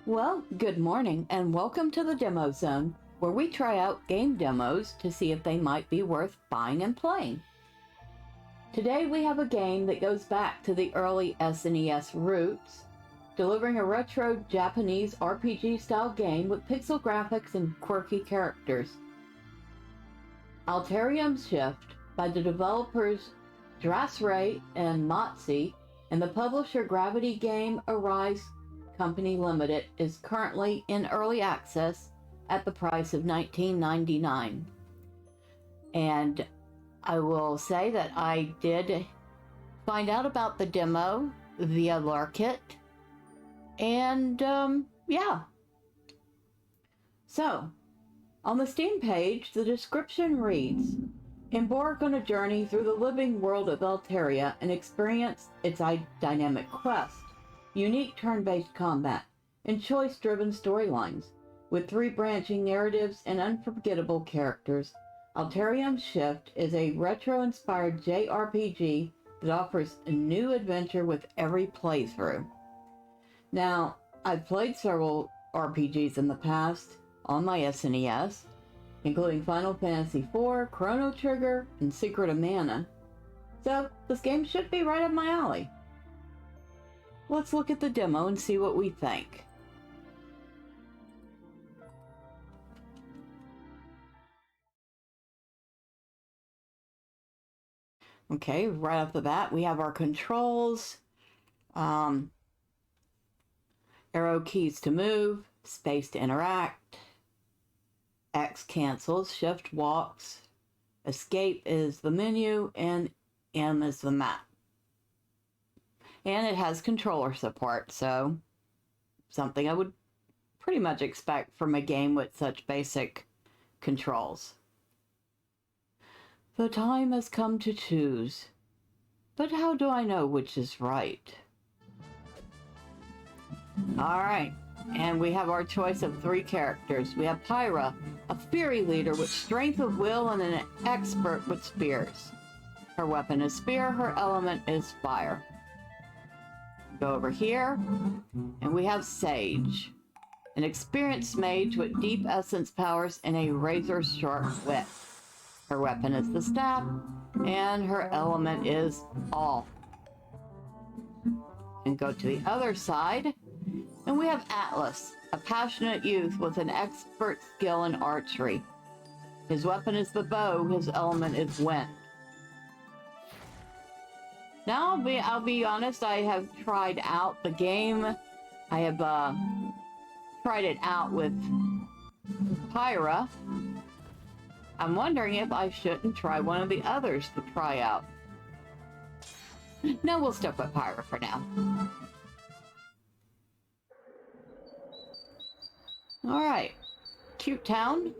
Well, good morning and welcome to the Demo Zone, where we try out game demos to see if they might be worth buying and playing. Today we have a game that goes back to the early SNES roots, delivering a retro Japanese RPG style game with pixel graphics and quirky characters. Alterium Shift by the developers Drasray and Motzi and the publisher Gravity Game Arise Company Limited is currently in early access at the price of $19.99. And I will say that I did find out about the demo via Lurkit. And yeah. So, on the Steam page, the description reads, "Embark on a journey through the living world of Alteria and experience its dynamic quest, unique turn-based combat, and choice-driven storylines. With 3 branching narratives and unforgettable characters, Alterium Shift is a retro-inspired jRPG that offers a new adventure with every playthrough." Now, I've played several RPGs in the past on my SNES, including Final Fantasy IV, Chrono Trigger, and Secret of Mana. So, this game should be right up my alley. Let's look at the demo and see what we think. Okay, right off the bat, we have our controls. Arrow keys to move, space to interact, X cancels, shift walks, escape is the menu, and M is the map. And it has controller support, so something I would pretty much expect from a game with such basic controls. The time has come to choose, but how do I know which is right? Alright, and we have our choice of 3 characters. We have Pyra, a fiery leader with strength of will and an expert with spears. Her weapon is spear, her element is fire. Go over here, and we have Sage, an experienced mage with deep essence powers and a razor-sharp wit. Her weapon is the staff, and her element is all. And go to the other side, and we have Atlas, a passionate youth with an expert skill in archery. His weapon is the bow, his element is wind. Now, I'll be honest, I have tried out the game. I have tried it out with Pyra. I'm wondering if I shouldn't try one of the others to try out. No, we'll stick with Pyra for now. Alright, cute town.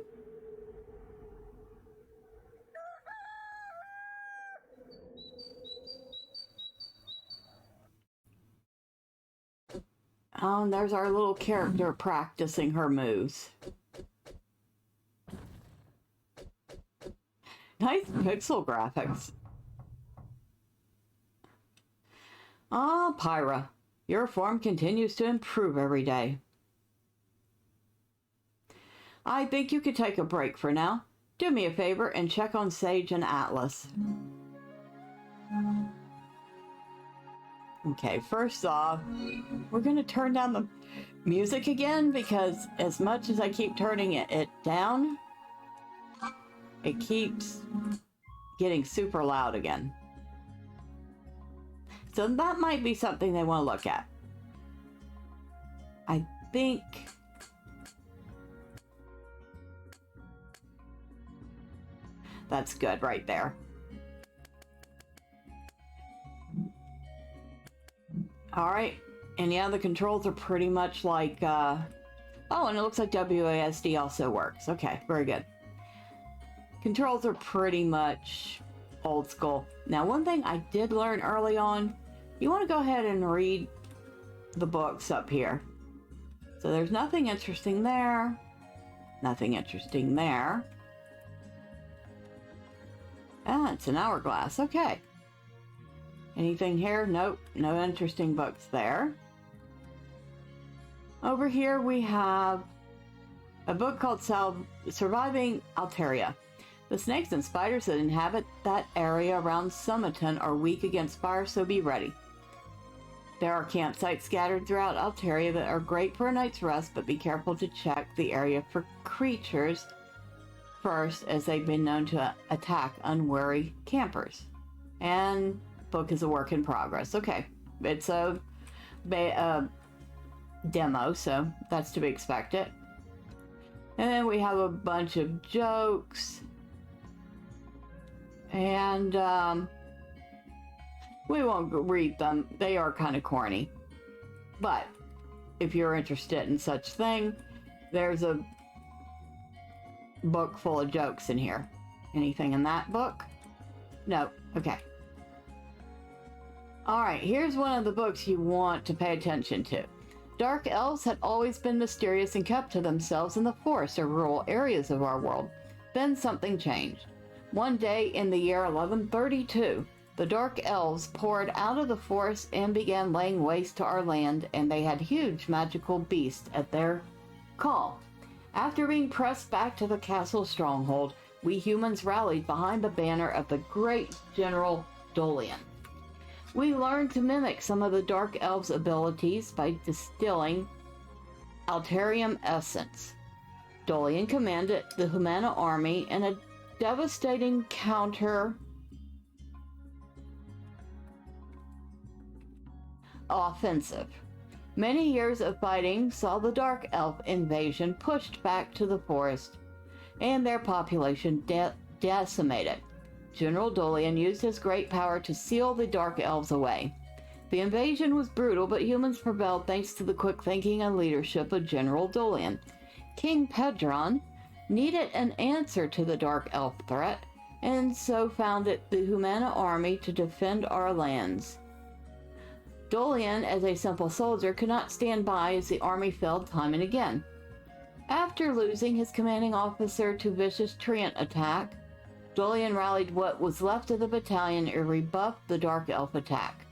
Oh, and there's our little character practicing her moves. Nice pixel graphics. Ah, Pyra, your form continues to improve every day. I think you could take a break for now. Do me a favor and check on Sage and Atlas. Okay, first off, we're going to turn down the music again because as much as I keep turning it down, it keeps getting super loud again. So that might be something they want to look at. I think that's good right there. Alright, and yeah, the controls are pretty much like, oh, and it looks like WASD also works. Okay, very good. Controls are pretty much old school. Now, one thing I did learn early on, you want to go ahead and read the books up here. So there's nothing interesting there. Nothing interesting there. Ah, it's an hourglass. Okay. Anything here? Nope. No interesting books there. Over here we have a book called Surviving Altaria. The snakes and spiders that inhabit that area around Summiton are weak against fire, so be ready. There are campsites scattered throughout Altaria that are great for a night's rest, but be careful to check the area for creatures first, as they've been known to attack unwary campers. And book is a work in progress. Okay, it's a demo, so that's to be expected. And then we have a bunch of jokes, and we won't read them. They are kind of corny. But if you're interested in such thing, there's a book full of jokes in here. Anything in that book? No. Okay. Alright, here's one of the books you want to pay attention to. Dark elves had always been mysterious and kept to themselves in the forests or rural areas of our world. Then something changed. One day in the year 1132, the dark elves poured out of the forest and began laying waste to our land, and they had huge magical beasts at their call. After being pressed back to the castle stronghold, we humans rallied behind the banner of the great General Dolian. We learned to mimic some of the Dark Elves' abilities by distilling Alterium essence. Dolian commanded the Humana army in a devastating counter-offensive. Many years of fighting saw the Dark Elf invasion pushed back to the forest and their population decimated. General Dolian used his great power to seal the Dark Elves away. The invasion was brutal, but humans prevailed thanks to the quick thinking and leadership of General Dolian. King Pedron needed an answer to the Dark Elf threat, and so founded the Humana army to defend our lands. Dolian, as a simple soldier, could not stand by as the army failed time and again. After losing his commanding officer to vicious treant attack, Dolian rallied what was left of the battalion and rebuffed the Dark Elf attack.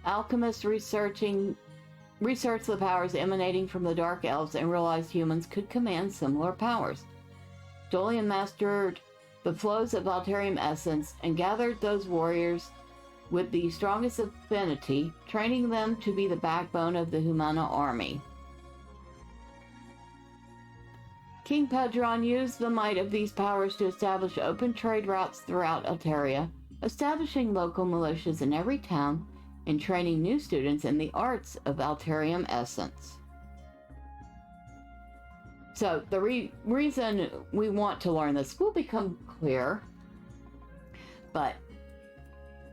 Alchemists researched the powers emanating from the Dark Elves and realized humans could command similar powers. Dolian mastered the flows of Alterium essence and gathered those warriors with the strongest affinity, training them to be the backbone of the Humana army. King Pedron used the might of these powers to establish open trade routes throughout Altaria, establishing local militias in every town, and training new students in the arts of Alterium essence. So the reason we want to learn this will become clear, but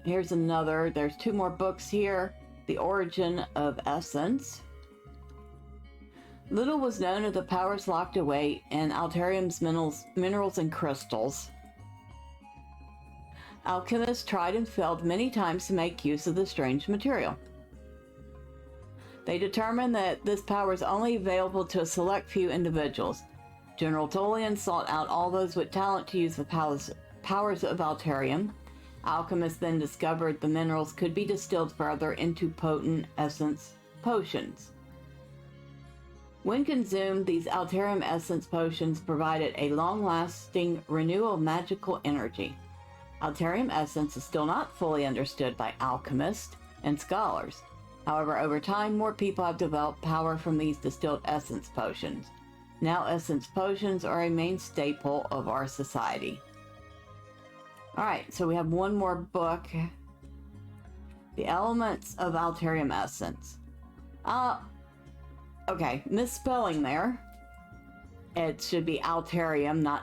here's another. There's two more books here. The Origin of Essence. Little was known of the powers locked away in Alterium's minerals and crystals. Alchemists tried and failed many times to make use of the strange material. They determined that this power is only available to a select few individuals. General Dolian sought out all those with talent to use the powers of Alterium. Alchemists then discovered the minerals could be distilled further into potent essence potions. When consumed, these Alterium essence potions provided a long-lasting renewal of magical energy. Alterium essence is still not fully understood by alchemists and scholars. However, over time, more people have developed power from these distilled essence potions. Now, essence potions are a main staple of our society. Alright, so we have one more book. The Elements of Alterium Essence. Okay, misspelling there. It should be Alterium, not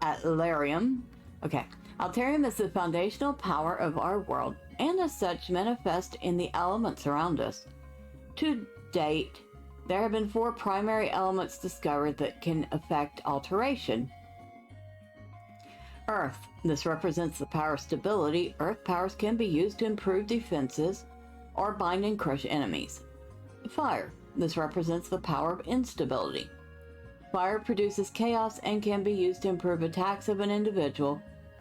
Alterium. Okay, Alterium is the foundational power of our world, and as such manifest in the elements around us. To date, there have been 4 primary elements discovered that can affect alteration. Earth. This represents the power of stability. Earth powers can be used to improve defenses or bind and crush enemies. Fire. This represents the power of instability. Fire produces chaos and can be used to improve attacks of an individual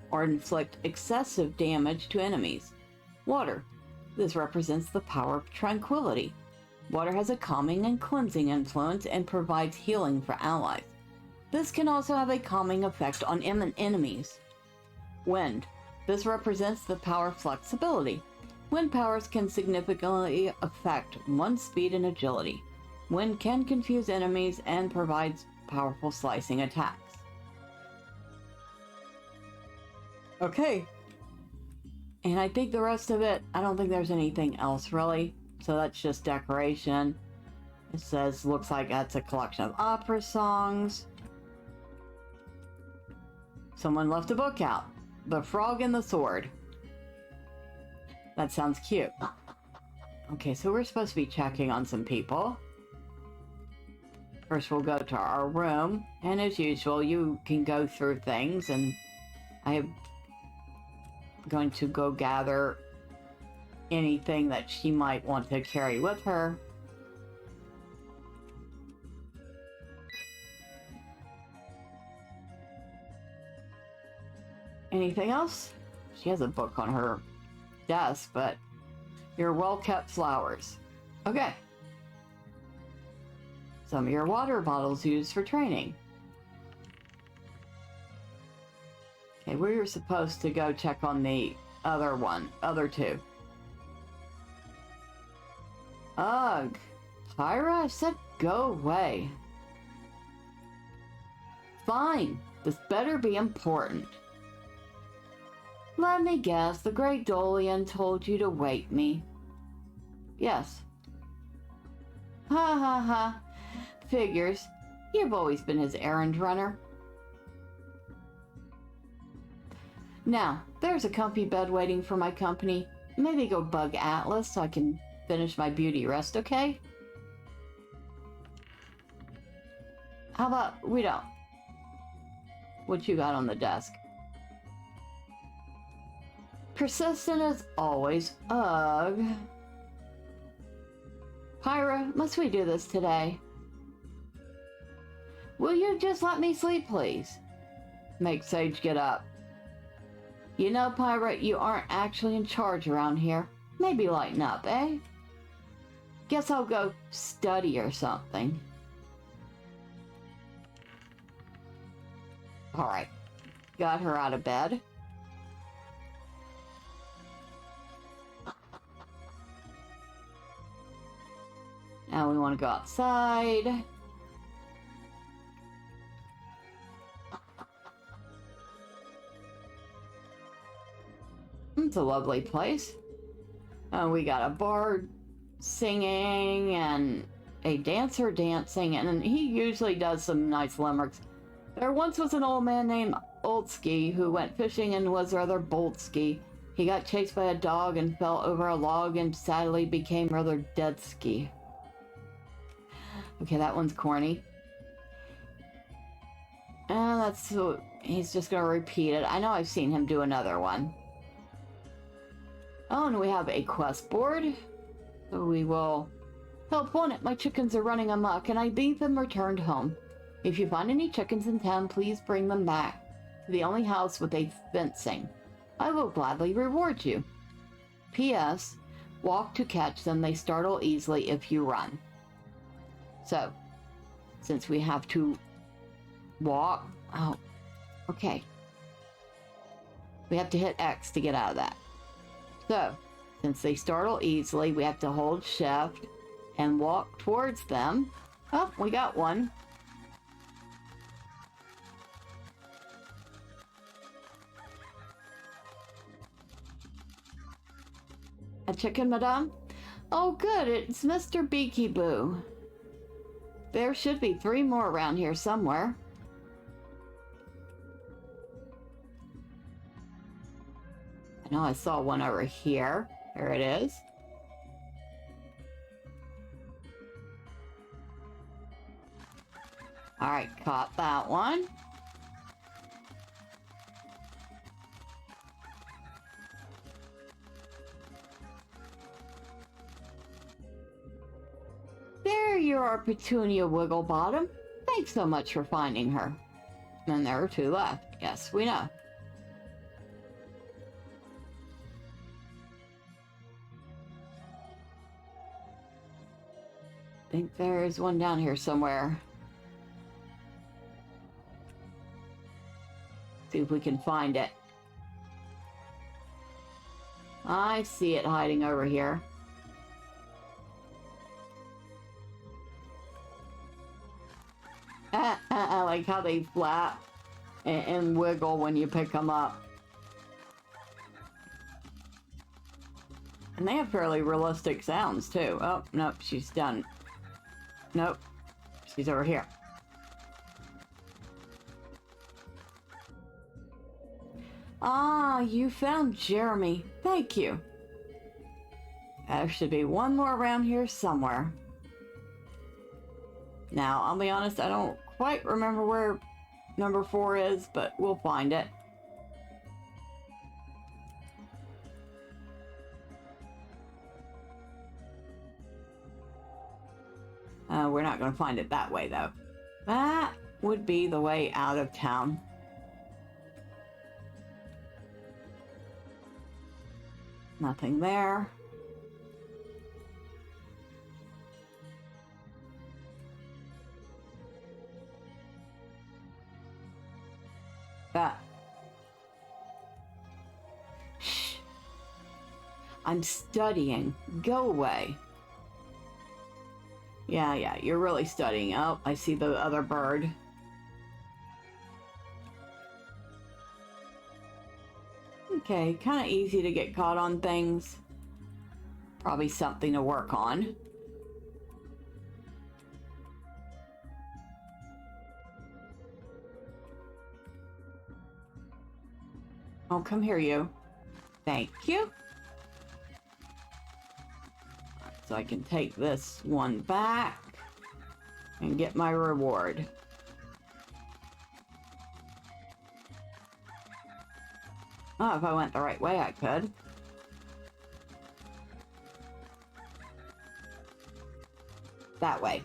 or inflict excessive damage to enemies. Water. This represents the power of tranquility. Water has a calming and cleansing influence and provides healing for allies. This can also have a calming effect on enemies. Wind. This represents the power flexibility. Wind powers can significantly affect one's speed and agility. Wind can confuse enemies and provides powerful slicing attacks. Okay. And I think the rest of it, I don't think there's anything else really. So that's just decoration. It says, looks like that's a collection of opera songs. Someone left a book out. The Frog and the Sword. That sounds cute. Okay, so we're supposed to be checking on some people. First, we'll go to our room. And as usual, you can go through things. And I am going to go gather anything that she might want to carry with her. Anything else? She has a book on her desk, but your well-kept flowers. Okay. Some of your water bottles used for training. Okay, we were supposed to go check on the other two. Ugh. Pyra, I said go away. Fine. This better be important. Let me guess, the Great Dolian told you to wake me. Yes. Ha ha ha. Figures. You've always been his errand runner. Now, there's a comfy bed waiting for my company. Maybe go bug Atlas so I can finish my beauty rest, okay? How about we don't? What you got on the desk? Persistent as always. Ugh. Pyra, must we do this today? Will you just let me sleep, please? Make Sage get up. You know, Pyra, you aren't actually in charge around here. Maybe lighten up, eh? Guess I'll go study or something. Alright. Got her out of bed. Now we want to go outside. It's a lovely place. We got a bard singing and a dancer dancing, and he usually does some nice limericks. There once was an old man named Oldsky who went fishing and was rather boldsky. He got chased by a dog and fell over a log and sadly became rather deadsky. Okay, that one's corny. And he's just gonna repeat it. I know I've seen him do another one. Oh, and we have a quest board. So we will help on it. My chickens are running amok and I need them returned home. If you find any chickens in town, please bring them back to the only house with a fencing. I will gladly reward you. P.S. Walk to catch them. They startle easily if you run. So, since we have to walk... Oh, okay. We have to hit X to get out of that. So, since they startle easily, we have to hold shift and walk towards them. Oh, we got one. A chicken, madame? Oh, good. It's Mr. Beaky Boo. There should be 3 more around here somewhere. I know I saw one over here. There it is. Alright, caught that one. There you are, Petunia Wigglebottom. Thanks so much for finding her. And there are 2 left. Yes, we know. think there's one down here somewhere. See if we can find it. I see it hiding over here. I like how they flap and wiggle when you pick them up. And they have fairly realistic sounds too. Oh, nope, she's done. Nope, she's over here. Ah, you found Jeremy. Thank you. There should be one more around here somewhere. Now, I'll be honest, I don't quite remember where number 4 is, but we'll find it. We're not going to find it that way, though. That would be the way out of town. Nothing there. Shh. I'm studying. Go away. Yeah, you're really studying. Oh, I see the other bird. Okay, kind of easy to get caught on things. Probably something to work on. Oh, come here, you. Thank you. So I can take this one back and get my reward. Oh, if I went the right way, I could. That way.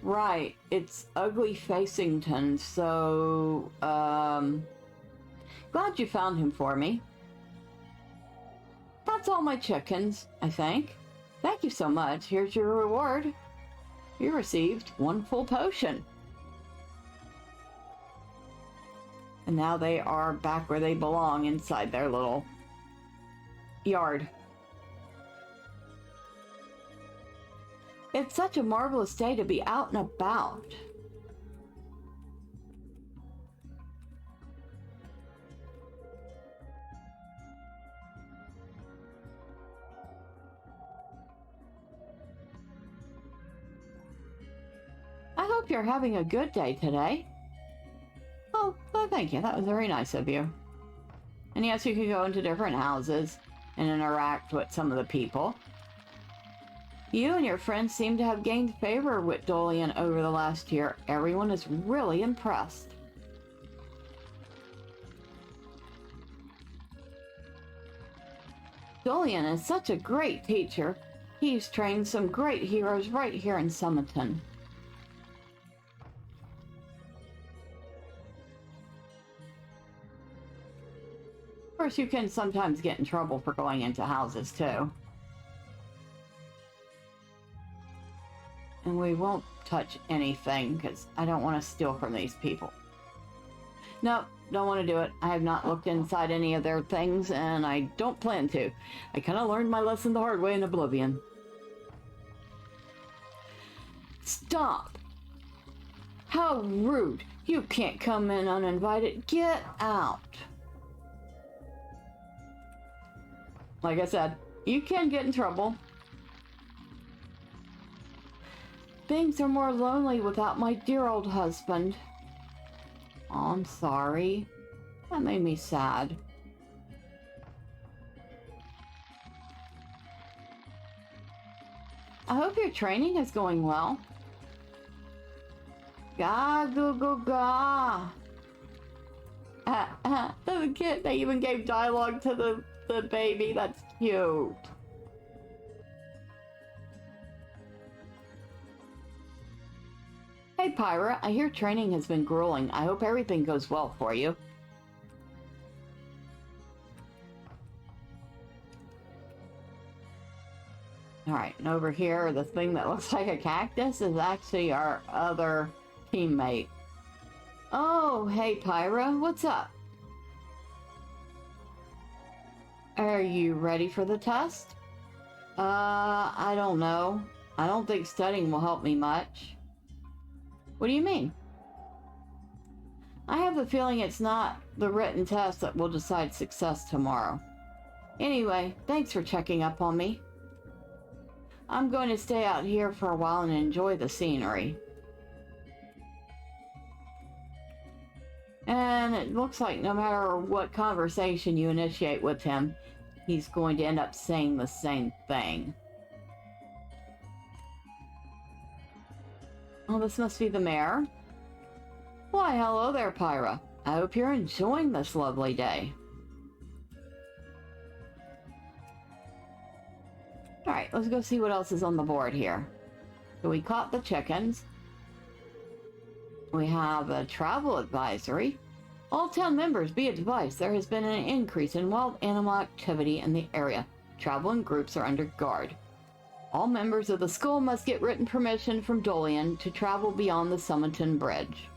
Right. It's Ugly Facington, so, glad you found him for me. That's all my chickens, I think. Thank you so much. Here's your reward. You received 1 full potion. And now they are back where they belong, inside their little yard. It's such a marvelous day to be out and about. I hope you're having a good day today. Oh, well, thank you. That was very nice of you. And yes, you can go into different houses and interact with some of the people. You and your friends seem to have gained favor with Dolian over the last year. Everyone is really impressed. Dolian is such a great teacher. He's trained some great heroes right here in Summiton. Of course, you can sometimes get in trouble for going into houses, too. And we won't touch anything, because I don't want to steal from these people. Nope, don't want to do it. I have not looked inside any of their things, and I don't plan to. I kind of learned my lesson the hard way in Oblivion. Stop! How rude! You can't come in uninvited. Get out! Like I said, you can get in trouble. Things are more lonely without my dear old husband. Oh, I'm sorry. That made me sad. I hope your training is going well. Ga goo goo ga. The kid, they even gave dialogue to the baby. That's cute. Hey Pyra, I hear training has been grueling. I hope everything goes well for you. Alright, and over here, the thing that looks like a cactus is actually our other teammate. Oh, hey Pyra, what's up? Are you ready for the test? I don't know. I don't think studying will help me much. What do you mean? I have the feeling it's not the written test that will decide success tomorrow. Anyway, thanks for checking up on me. I'm going to stay out here for a while and enjoy the scenery. And it looks like no matter what conversation you initiate with him, he's going to end up saying the same thing. Oh, this must be the mayor. Why, hello there, Pyra. I hope you're enjoying this lovely day. Alright, let's go see what else is on the board here. So we caught the chickens. We have a travel advisory. All town members be advised there has been an increase in wild animal activity in the area. Travel and groups are under guard. All members of the school must get written permission from Dolian to travel beyond the Summerton Bridge.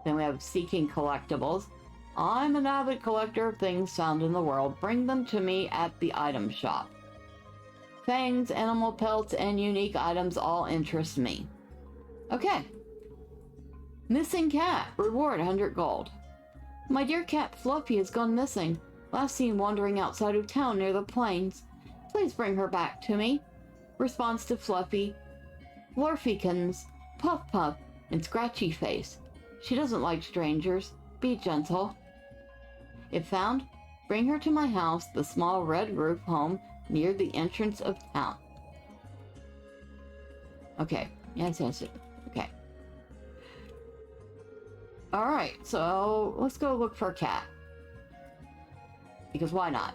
Then we have seeking collectibles. I'm an avid collector of things found in the world. Bring them to me at the item shop. Fangs, animal pelts, and unique items all interest me. Okay. Missing cat. Reward 100 gold. My dear cat Fluffy has gone missing. Last seen wandering outside of town near the plains. Please bring her back to me. Response to Fluffy. Florfikins, Puff Puff, and Scratchy Face. She doesn't like strangers. Be gentle. If found, bring her to my house, the small red roof home near the entrance of town. Okay. Yes. Okay. Alright, so let's go look for a cat. Because why not?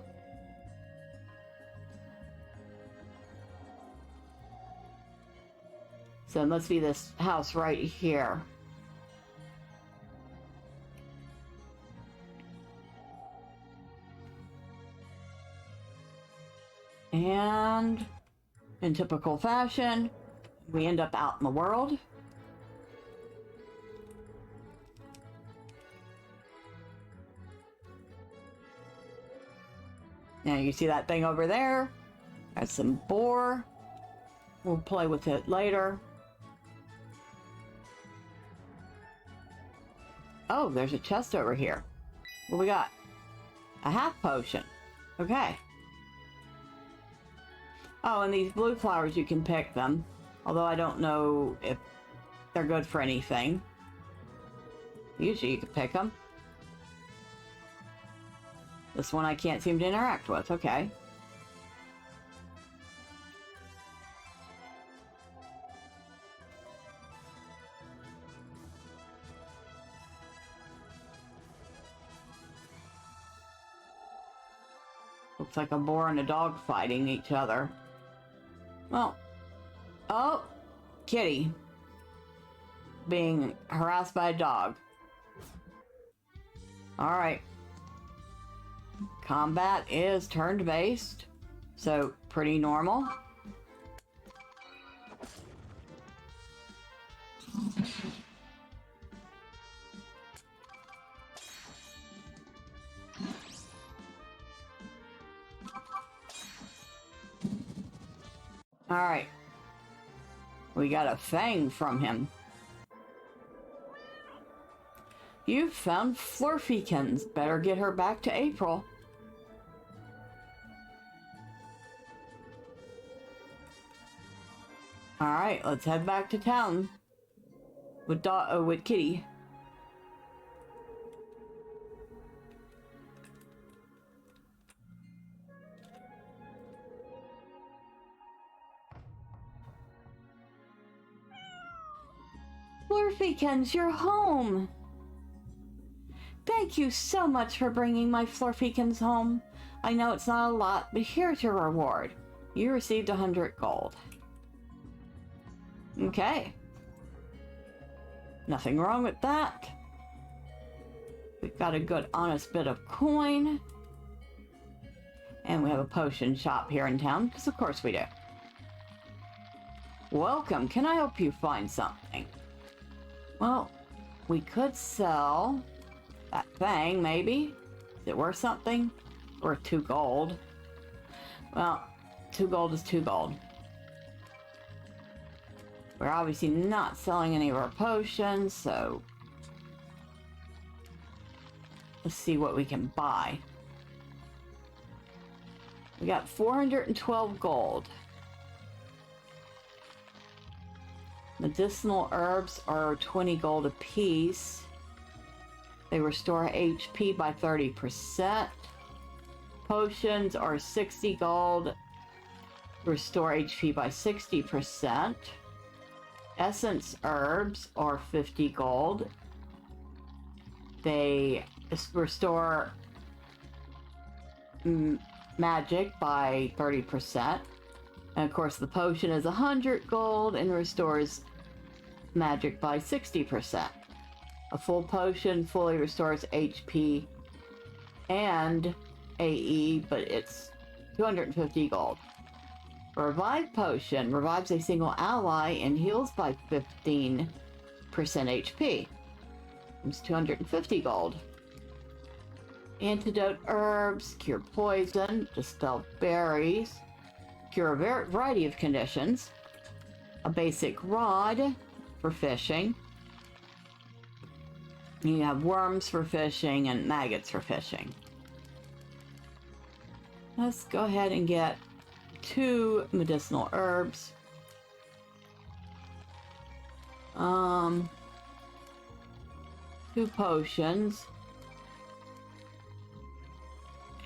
So it must be this house right here. And in typical fashion, we end up out in the world. Now you see that thing over there? That's some boar. We'll play with it later. Oh, there's a chest over here. What we got? A half potion. Okay. Oh, and these blue flowers, you can pick them. Although I don't know if they're good for anything. Usually you can pick them. This one I can't seem to interact with. Okay. Looks like a boar and a dog fighting each other. Well. Oh! Kitty. Being harassed by a dog. Alright. Combat is turn-based, so pretty normal. Alright. We got a fang from him. You've found Flurfikins. Better get her back to April. Alright, let's head back to town. With Kitty. Flurfikins, you're home! Thank you so much for bringing my Flurfikins home. I know it's not a lot, but here's your reward. You received 100 gold. Okay. Nothing wrong with that. We've got a good honest bit of coin. And we have a potion shop here in town, because of course we do. Welcome, can I help you find something? Well, we could sell that thing, maybe. Is it worth something? Worth 2 gold. Well, 2 gold is 2 gold. We're obviously not selling any of our potions, so let's see what we can buy. We got 412 gold. Medicinal herbs are 20 gold apiece. They restore HP by 30%. Potions are 60 gold. Restore HP by 60%. Essence herbs are 50 gold. They restore magic by 30%. And of course the potion is 100 gold and restores magic by 60%. A full potion fully restores HP and AE, but it's 250 gold. A revive potion revives a single ally and heals by 15% HP. It's 250 gold. Antidote herbs cure poison, dispel berries, cure a variety of conditions. A basic rod for fishing. You have worms for fishing and maggots for fishing. Let's go ahead and get 2 medicinal herbs. 2 potions.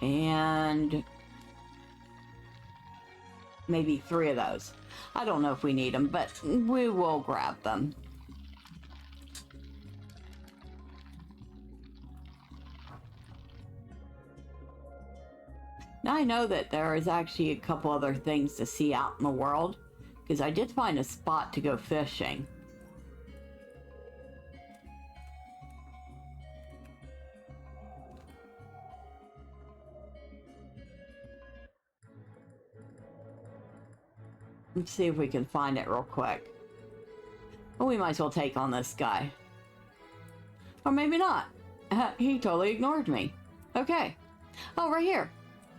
And maybe 3 of those. I don't know if we need them, but we will grab them. Now I know that there is actually a couple other things to see out in the world, because I did find a spot to go fishing. Let's see if we can find it real quick. Well, we might as well take on this guy. Or maybe not. He totally ignored me. Okay. Oh, right here.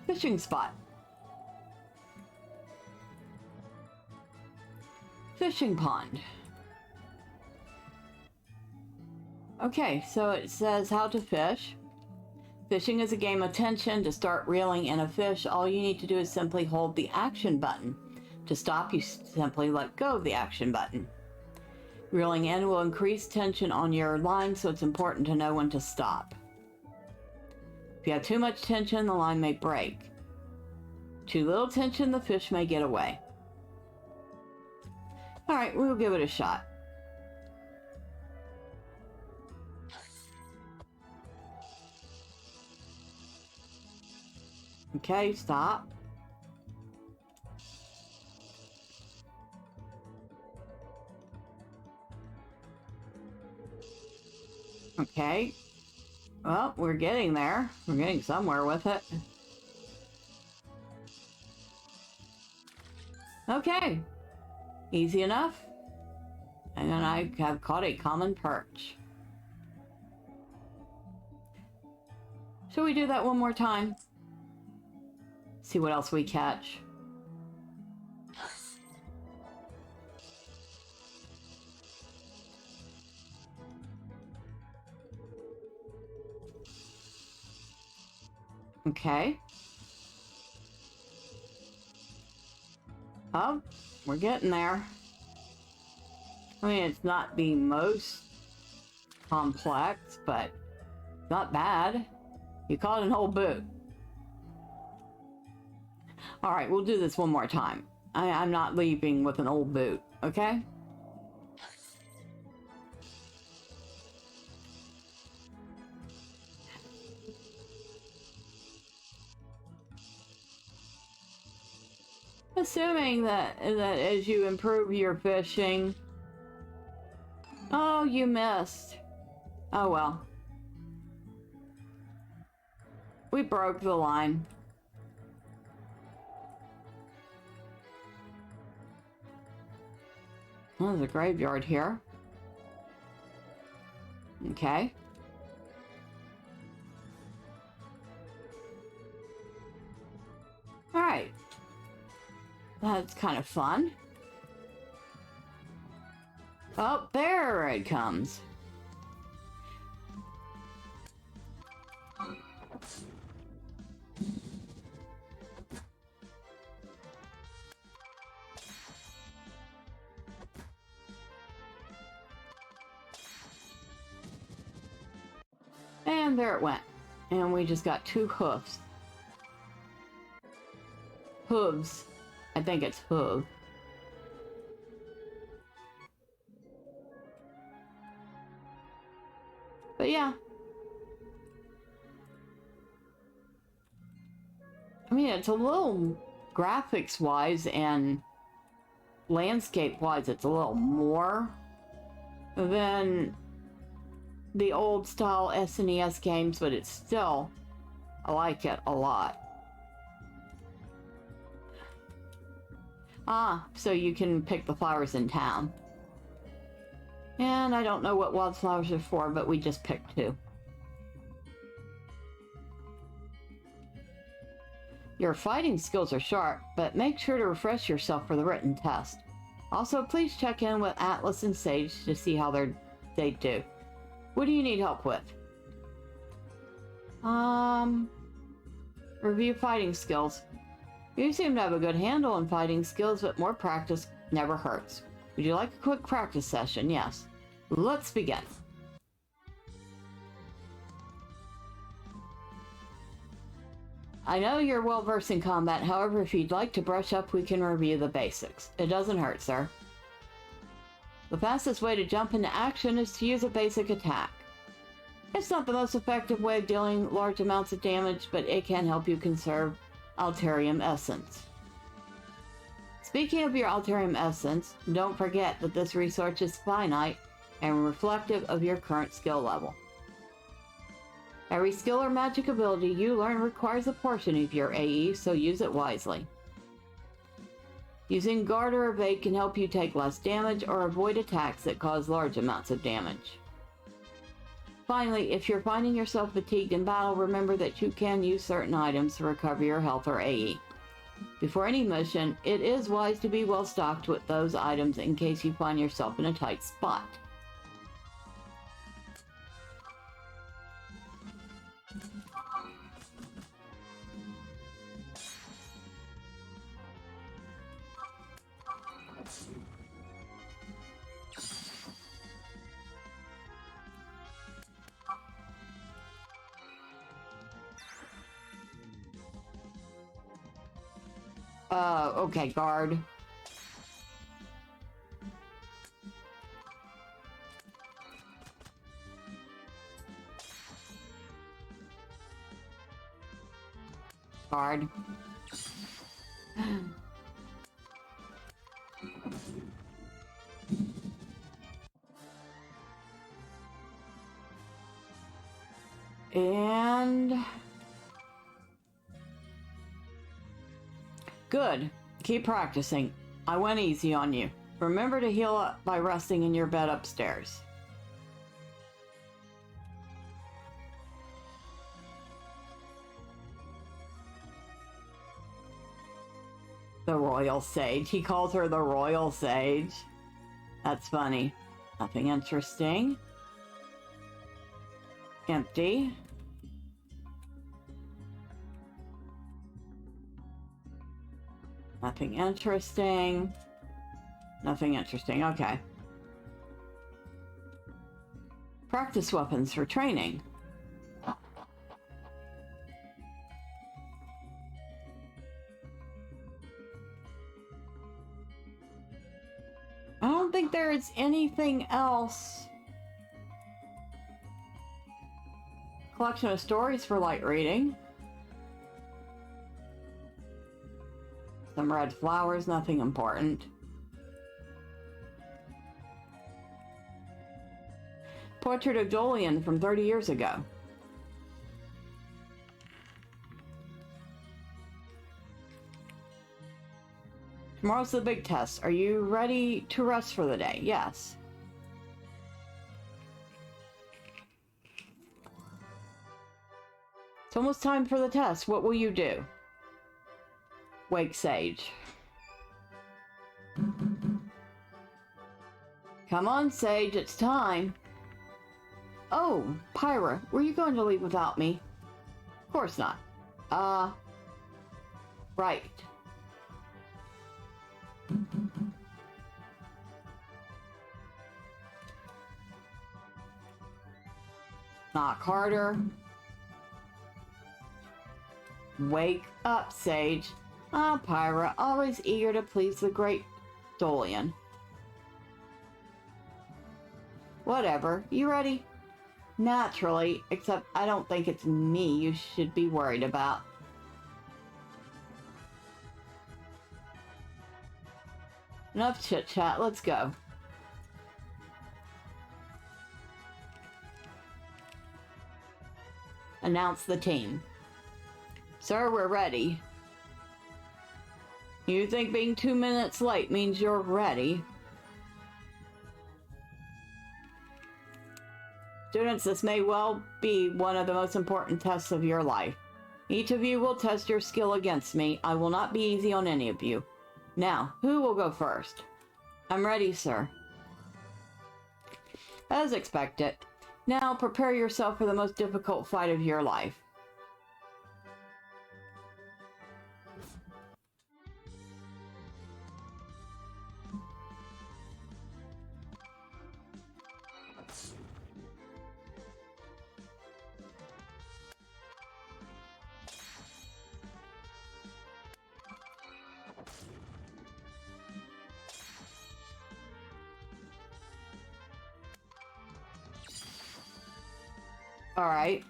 Fishing spot. Fishing pond. Okay, so it says how to fish. Fishing is a game of tension. To start reeling in a fish, all you need to do is simply hold the action button. To stop, you simply let go of the action button. Reeling in will increase tension on your line, so it's important to know when to stop. If you have too much tension, the line may break. Too little tension, the fish may get away. Alright, we'll give it a shot. Okay, stop. Okay. Well, we're getting there. We're getting somewhere with it. Okay. Easy enough. And then I have caught a common perch. Shall we do that one more time? See what else we catch. Okay. Oh, we're getting there. I mean, it's not the most complex, but it's not bad. You caught an whole boot. Alright, we'll do this one more time. I'm not leaving with an old boot, okay? Assuming that as you improve your fishing... Oh, you missed. Oh well. We broke the line. Oh, there's a graveyard here. Okay. Alright. That's kind of fun. Oh, there it comes. And there it went. And we just got 2 hoofs. Hooves. I think it's hoof. But yeah. I mean, it's a little graphics-wise and landscape-wise, it's a little more than the old style SNES games, but it's still, I like it a lot. Ah, so you can pick the flowers in town. And I don't know what wildflowers are for, but we just picked 2. Your fighting skills are sharp, but make sure to refresh yourself for the written test. Also, please check in with Atlas and Sage to see how they do. What do you need help with? Review fighting skills. You seem to have a good handle on fighting skills, but more practice never hurts. Would you like a quick practice session? Yes. Let's begin. I know you're well versed in combat, however, if you'd like to brush up, we can review the basics. It doesn't hurt, sir. The fastest way to jump into action is to use a basic attack. It's not the most effective way of dealing large amounts of damage, but it can help you conserve Alterium Essence. Speaking of your Alterium Essence, don't forget that this resource is finite and reflective of your current skill level. Every skill or magic ability you learn requires a portion of your AE, so use it wisely. Using Guard or Evade can help you take less damage or avoid attacks that cause large amounts of damage. Finally, if you're finding yourself fatigued in battle, remember that you can use certain items to recover your health or AE. Before any mission, it is wise to be well stocked with those items in case you find yourself in a tight spot. Okay, guard. Guard. And... good. Keep practicing. I went easy on you. Remember to heal up by resting in your bed upstairs. The Royal Sage. He calls her the Royal Sage. That's funny. Nothing interesting. Empty. Nothing interesting. Nothing interesting. Okay. Practice weapons for training. I don't think there's anything else. Collection of stories for light reading. Some red flowers, nothing important. Portrait of Julian from 30 years ago. Tomorrow's the big test. Are you ready to rest for the day? Yes. It's almost time for the test. What will you do? Wake Sage. Come on, Sage, it's time. Oh, Pyra, were you going to leave without me? Of course not. Right. Knock harder. Wake up, Sage. Pyra, always eager to please the great Dolian. Whatever, you ready? Naturally, except I don't think it's me you should be worried about. Enough chit-chat, let's go. Announce the team. Sir, we're ready. You think being 2 minutes late means you're ready? Students, this may well be one of the most important tests of your life. Each of you will test your skill against me. I will not be easy on any of you. Now, who will go first? I'm ready, sir. As expected. Now, prepare yourself for the most difficult fight of your life. All right.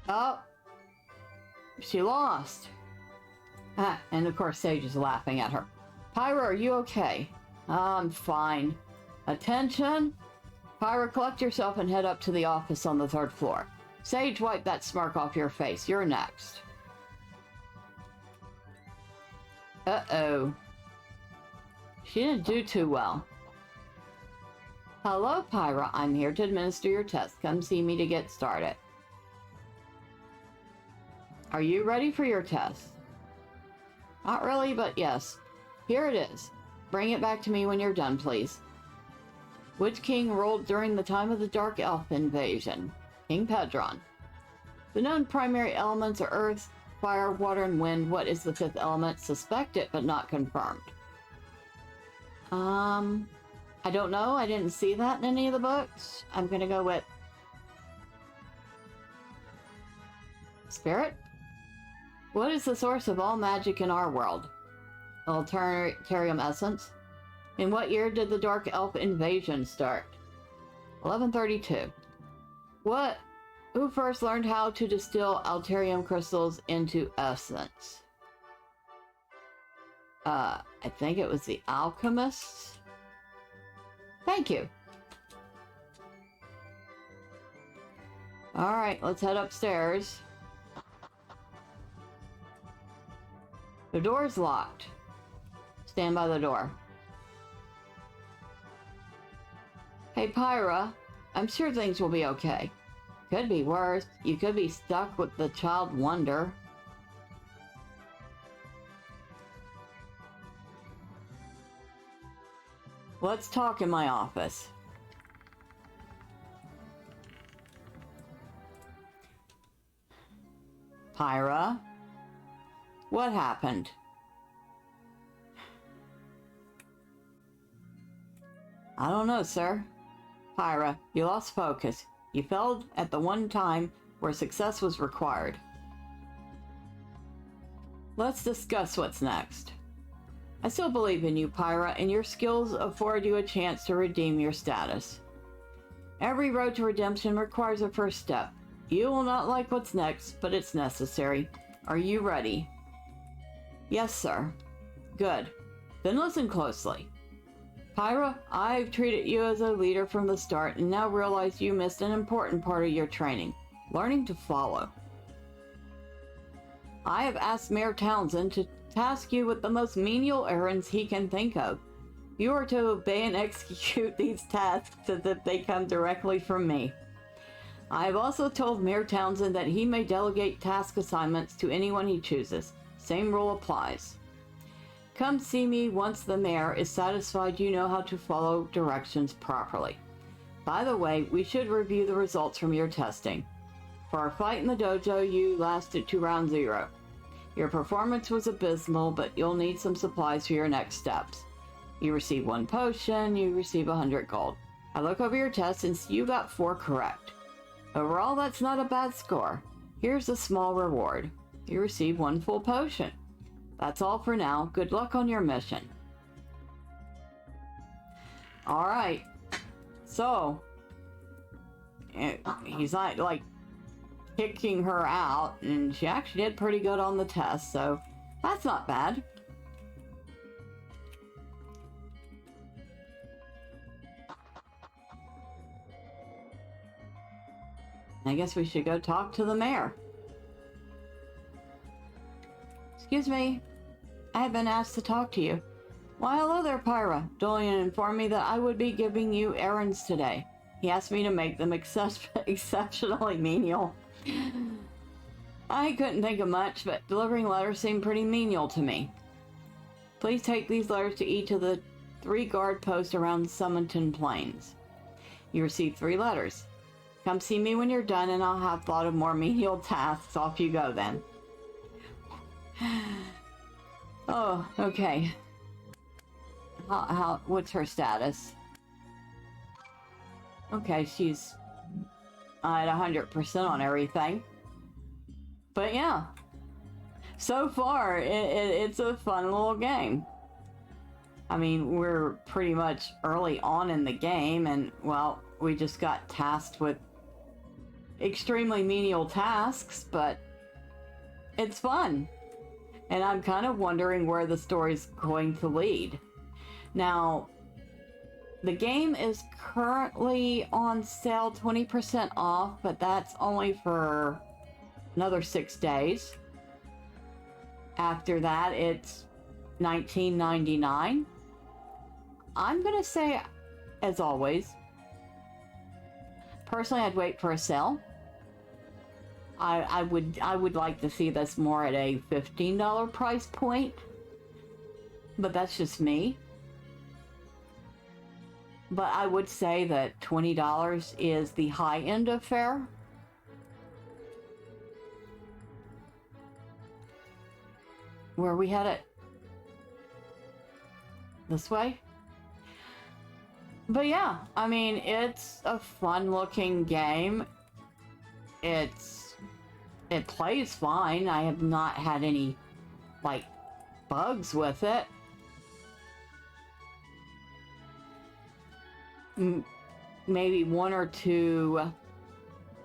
Oh, she lost. And of course Sage is laughing at her. Pyra, are you okay? I'm fine. Attention! Pyra, collect yourself and head up to the office on the 3rd floor. Sage, wipe that smirk off your face. You're next. Uh-oh. She didn't do too well. Hello, Pyra. I'm here to administer your test. Come see me to get started. Are you ready for your test? Not really, but yes. Here it is. Bring it back to me when you're done, please. Which king ruled during the time of the Dark Elf invasion? King Pedron. The known primary elements are earth, fire, water, and wind. What is the 5th element? Suspected, but not confirmed. I don't know. I didn't see that in any of the books. I'm gonna go with Spirit. What is the source of all magic in our world? Alterium essence. In what year did the Dark Elf invasion start? 1132. Who first learned how to distill Alterium crystals into essence? I think it was the alchemists. Thank you. Alright, let's head upstairs. The door's locked. Stand by the door. Hey, Pyra, I'm sure things will be okay. Could be worse. You could be stuck with the Child Wonder. Let's talk in my office. Pyra? What happened? I don't know, sir. Pyra, you lost focus. You failed at the one time where success was required. Let's discuss what's next. I still believe in you, Pyra, and your skills afford you a chance to redeem your status. Every road to redemption requires a first step. You will not like what's next, but it's necessary. Are you ready? Yes, sir. Good. Then listen closely. Pyra, I've treated you as a leader from the start and now realize you missed an important part of your training. Learning to follow. I have asked Mayor Townsend to task you with the most menial errands he can think of. You are to obey and execute these tasks as if they come directly from me. I have also told Mayor Townsend that he may delegate task assignments to anyone he chooses. Same rule applies. Come see me once the mayor is satisfied you know how to follow directions properly. By the way, we should review the results from your testing. For our fight in the dojo, you lasted to round 0. Your performance was abysmal, but you'll need some supplies for your next steps. You receive 1 potion, you receive 100 gold. I look over your test and see you got 4 correct. Overall, that's not a bad score. Here's a small reward. You receive 1 full potion. That's all for now. Good luck on your mission. Alright. So, he's not, like, kicking her out, and she actually did pretty good on the test, so that's not bad. I guess we should go talk to the mayor. Excuse me. I have been asked to talk to you. Why, hello there, Pyra. Dolian informed me that I would be giving you errands today. He asked me to make them exceptionally menial. I couldn't think of much, but delivering letters seemed pretty menial to me. Please take these letters to each of the 3 guard posts around Summonton Plains. You receive 3 letters. Come see me when you're done and I'll have thought of more menial tasks. Off you go then. Oh, okay. What's her status? Okay, she's at 100% on everything. But yeah. So far, it's a fun little game. I mean, we're pretty much early on in the game and, well, we just got tasked with extremely menial tasks, but it's fun. And I'm kind of wondering where the story's going to lead. Now, the game is currently on sale 20% off, but that's only for another 6 days. After that, it's $19.99. I'm gonna say, as always, personally, I'd wait for a sale. I would like to see this more at a $15 price point, but that's just me. But I would say that $20 is the high end of fair. Where we had it this way. But yeah, I mean, it's a fun looking game. It plays fine. I have not had any, like, bugs with it. Maybe 1 or 2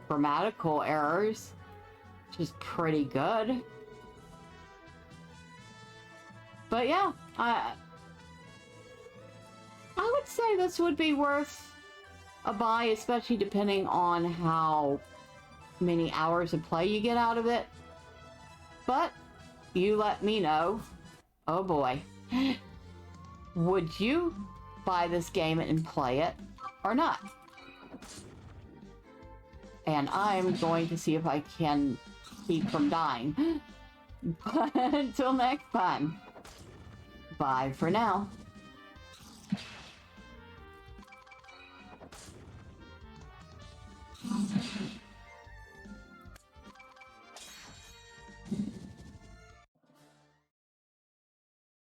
grammatical errors, which is pretty good. But yeah, I would say this would be worth a buy, especially depending on how many hours of play you get out of it. But you let me know. Oh boy. Would you buy this game and play it or not? And I'm going to see if I can keep from dying. But until next time, bye for now.